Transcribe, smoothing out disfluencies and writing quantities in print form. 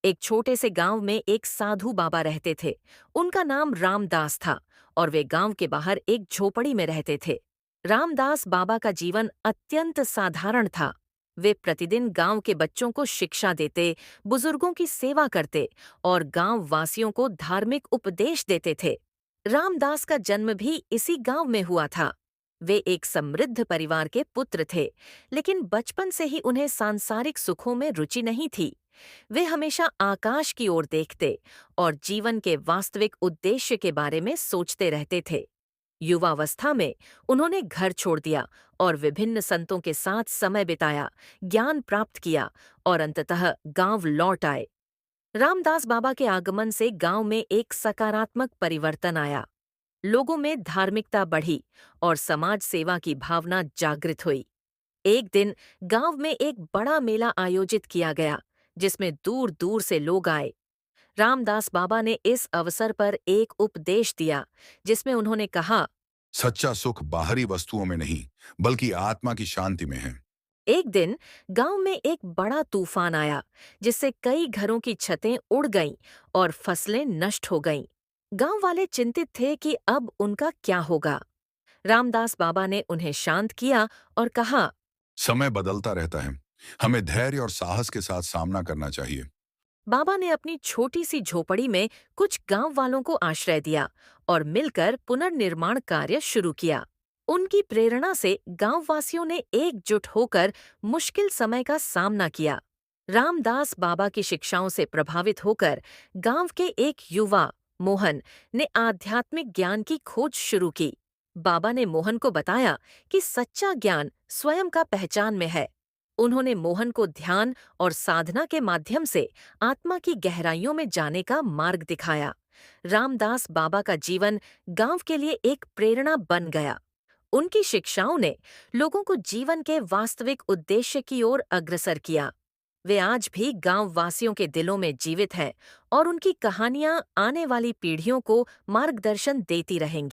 एक छोटे से गांव में एक साधु बाबा रहते थे। उनका नाम रामदास था और वे गांव के बाहर एक झोपड़ी में रहते थे। रामदास बाबा का जीवन अत्यंत साधारण था। वे प्रतिदिन गांव के बच्चों को शिक्षा देते, बुजुर्गों की सेवा करते और गांव वासियों को धार्मिक उपदेश देते थे। रामदास का जन्म भी इसी गांव में हुआ था। वे एक समृद्ध परिवार के पुत्र थे, लेकिन बचपन से ही उन्हें सांसारिक सुखों में रुचि नहीं थी। वे हमेशा आकाश की ओर देखते और जीवन के वास्तविक उद्देश्य के बारे में सोचते रहते थे। युवावस्था में उन्होंने घर छोड़ दिया और विभिन्न संतों के साथ समय बिताया, ज्ञान प्राप्त किया और अंततः गांव लौट आए। रामदास बाबा के आगमन से गांव में एक सकारात्मक परिवर्तन आया। लोगों में धार्मिकता बढ़ी और समाज सेवा की भावना जागृत हुई। एक दिन गांव में एक बड़ा मेला आयोजित किया गया, जिसमें दूर दूर से लोग आए। रामदास बाबा ने इस अवसर पर एक उपदेश दिया, जिसमें उन्होंने कहा, सच्चा सुख बाहरी वस्तुओं में नहीं, बल्कि आत्मा की शांति में है। एक दिन गांव में एक बड़ा तूफान आया, जिससे कई घरों की छतें उड़ गईं और फसलें नष्ट हो गईं। गांव वाले चिंतित थे कि अब उनका क्या होगा। रामदास बाबा ने उन्हें शांत किया और कहा, समय बदलता रहता है। हमें धैर्य और साहस के साथ सामना करना चाहिए। बाबा ने अपनी छोटी सी झोपड़ी में कुछ गांव वालों को आश्रय दिया और मिलकर पुनर्निर्माण कार्य शुरू किया। उनकी प्रेरणा से गांव वासियों ने एकजुट होकर मुश्किल समय का सामना किया। रामदास बाबा की शिक्षाओं से प्रभावित होकर गांव के एक युवा मोहन ने आध्यात्मिक ज्ञान की खोज शुरू की। बाबा ने मोहन को बताया कि सच्चा ज्ञान स्वयं का पहचान में है। उन्होंने मोहन को ध्यान और साधना के माध्यम से आत्मा की गहराइयों में जाने का मार्ग दिखाया। रामदास बाबा का जीवन गांव के लिए एक प्रेरणा बन गया। उनकी शिक्षाओं ने लोगों को जीवन के वास्तविक उद्देश्य की ओर अग्रसर किया। वे आज भी गांव वासियों के दिलों में जीवित हैं और उनकी कहानियां आने वाली पीढ़ियों को मार्गदर्शन देती रहेंगी।